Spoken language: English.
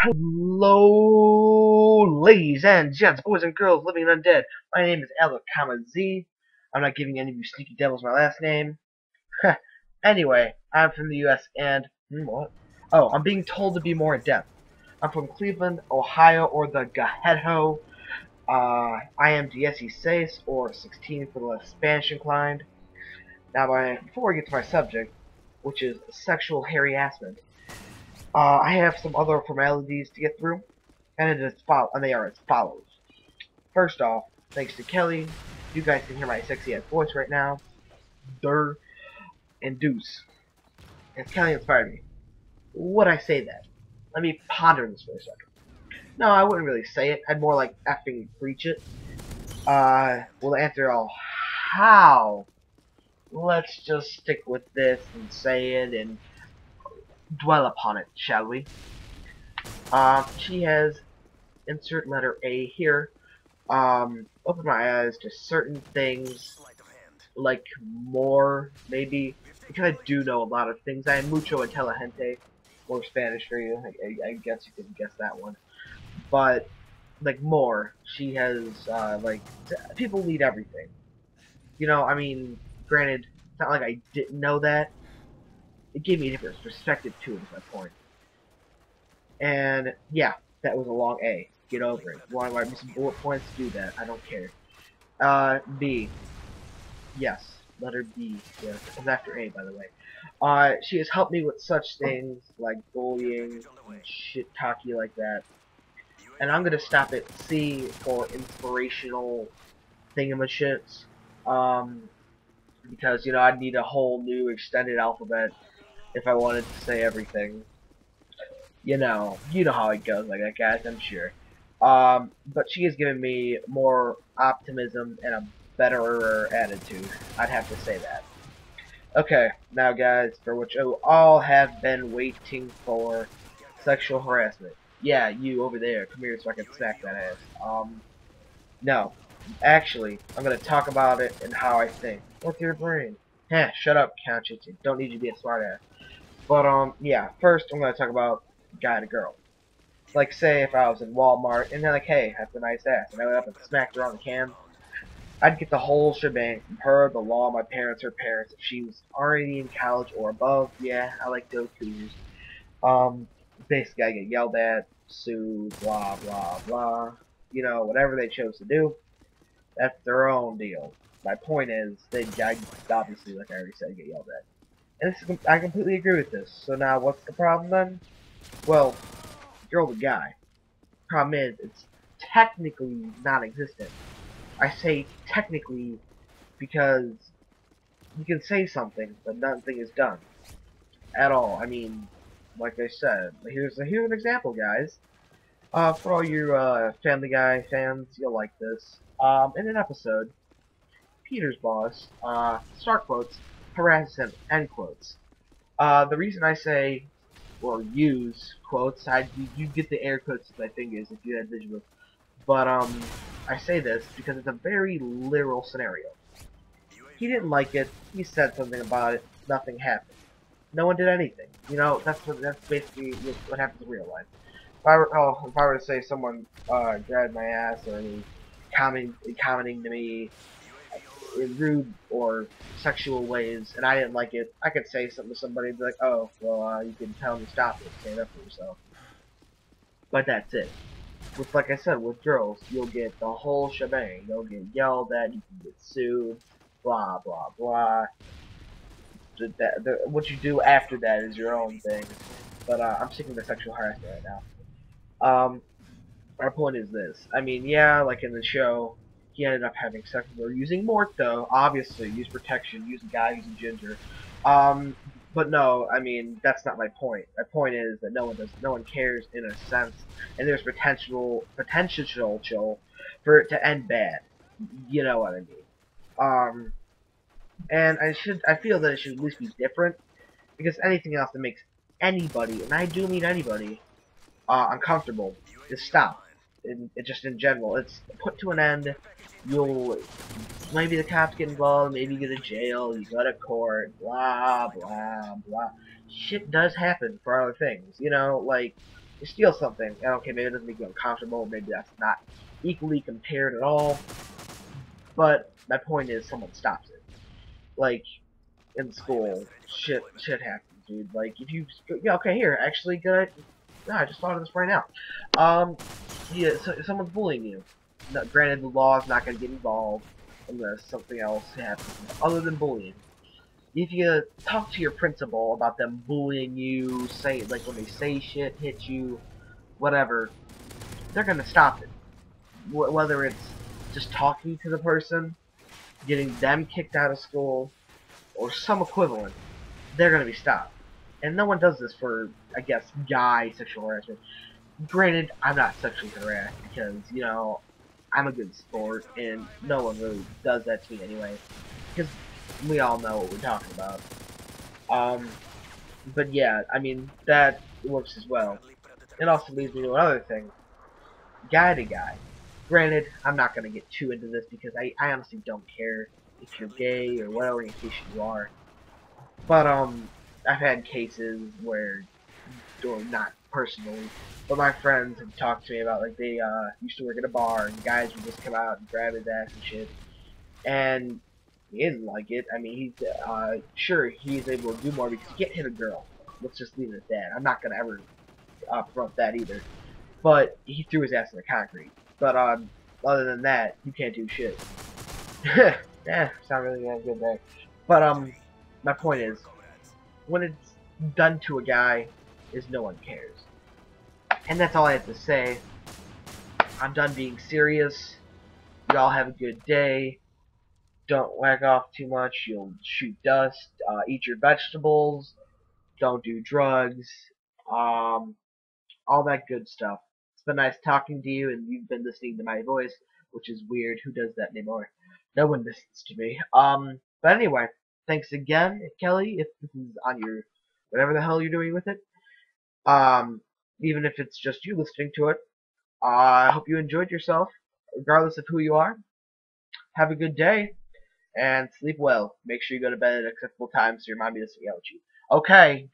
Hello, ladies and gents, boys and girls, living and undead. My name is Alec, Z. I'm not giving any of you sneaky devils my last name. Anyway, I'm from the U.S. and what? Oh, I'm being told to be more in depth. I'm from Cleveland, Ohio, or the Gahetto. I am 16 or 16 for the less Spanish inclined. Now, before we get to my subject, which is sexual harassment, I have some other formalities to get through. And they are as follows. First off, thanks to Kelly, you guys can hear my sexy ass voice right now. Durr and Deuce. And Kelly inspired me. Would I say that? Let me ponder this for a second. No, I wouldn't really say it. I'd more like effing preach it. Well, to answer all how, let's just stick with this and say it and dwell upon it, shall we? She has insert letter A here. Open my eyes to certain things, like more, maybe, because I do know a lot of things. I am mucho inteligente, more Spanish for you, I guess you can guess that one. But, like, more, she has, people need everything. You know, I mean, granted, it's not like I didn't know that. It gave me a different perspective to it, is my point. And, yeah, that was a long A. Get over it. Want to write me some bullet points? Do that. I don't care. B. Yes. Letter B. Yes. It comes after A, by the way. She has helped me with such things like bullying and shit talky like that. And I'm gonna stop at C for inspirational thingamashits. Because, you know, I'd need a whole new extended alphabet if I wanted to say everything. You know how it goes like that, guys, I'm sure. But she has given me more optimism and a better attitude. I'd have to say that. Okay, now guys, for which you all have been waiting for, sexual harassment. Yeah, you over there, come here so I can smack that ass. No. Actually, I'm gonna talk about it and how I think. What's your brain? Heh, shut up, conscience. Don't need you to be a smartass. But, yeah, first I'm gonna talk about guy to girl. Like, say if I was in Walmart and they're like, hey, that's a nice ass, and I went up and smacked her on the cam, I'd get the whole shebang from her, the law, my parents, her parents. If she was already in college or above, yeah, I like those cougars. Um, Basically, I get yelled at, sued, blah, blah, blah. You know, whatever they chose to do, that's their own deal. My point is, I obviously, like I already said, get yelled at. And I completely agree with this. So now, what's the problem then? Well, girl to guy. Problem is, it's technically non-existent. I say technically because you can say something, but nothing is done at all. I mean, like I said, here's an example, guys. For all you Family Guy fans, you'll like this. In an episode, Peter's boss, start quotes, harasses him, end quotes. The reason I say or use quotes, you get the air quotes with my fingers if you had visual. But I say this because it's a very literal scenario. He didn't like it. He said something about it. Nothing happened. No one did anything. You know, that's basically what happens in real life. If I were to say someone grabbed my ass or was commenting to me in rude or sexual ways, and I didn't like it, I could say something to somebody and be like, "Oh, well, you can tell me stop it, stand up for yourself." But that's it. With, like I said, with girls, you'll get the whole shebang. You'll get yelled at, you can get sued, blah blah blah. What you do after that is your own thing. But I'm sticking to sexual harassment right now. Our point is this. I mean, yeah, like in the show, he ended up having sex with her using Mort, though. Obviously, use protection, use a guy, using ginger. But no, I mean, that's not my point. My point is that no one cares in a sense, and there's potential for it to end bad. You know what I mean? And I feel that it should at least be different, because anything else that makes anybody, and I do mean anybody, uncomfortable, is stop. It just in general, it's put to an end. You'll maybe the cops get involved, maybe you go to jail, you go to court, blah blah blah. Shit does happen for other things, you know, like You steal something, and okay, maybe it doesn't make you uncomfortable, maybe that's not equally compared at all, but my point is someone stops it. Like, in school, shit happens, dude. Like, if you, yeah, okay, here, actually, good, no, I just thought of this right now. Yeah, so someone's bullying you. No, granted, the law is not going to get involved unless something else happens other than bullying. If you talk to your principal about them bullying you, say, like, when they say shit, hit you, whatever, they're going to stop it. Whether it's just talking to the person, getting them kicked out of school, or some equivalent, they're going to be stopped. And no one does this for, I guess, guy sexual harassment. Granted, I'm not sexually harassed because, you know, I'm a good sport, and no one really does that to me anyway. Because we all know what we're talking about. Um, but yeah, I mean, that works as well. It also leads me to another thing. Guy to guy. Granted, I'm not going to get too into this because I honestly don't care if you're gay or what orientation you are. But, I've had cases where, or not personally, but my friends have talked to me about, like, they, used to work at a bar, and guys would just come out and grab his ass and shit. And he didn't like it. I mean, he's, sure, he's able to do more because he can't hit a girl. Let's just leave it at that. I'm not gonna ever, promote that either. But he threw his ass in the concrete. But, other than that, you can't do shit. Yeah, it's not really that good there. But, my point is, when it's done to a guy, is no one cares. And that's all I have to say. I'm done being serious. Y'all have a good day. Don't whack off too much. You'll shoot dust. Eat your vegetables. Don't do drugs. Um, all that good stuff. It's been nice talking to you, and you've been listening to my voice, which is weird. Who does that anymore? No one listens to me. But anyway, thanks again, Kelly, if this is on your whatever the hell you're doing with it. Um, Even if it's just you listening to it. I hope you enjoyed yourself, regardless of who you are. Have a good day, and sleep well. Make sure you go to bed at acceptable times so your mom doesn't yell at you. Okay,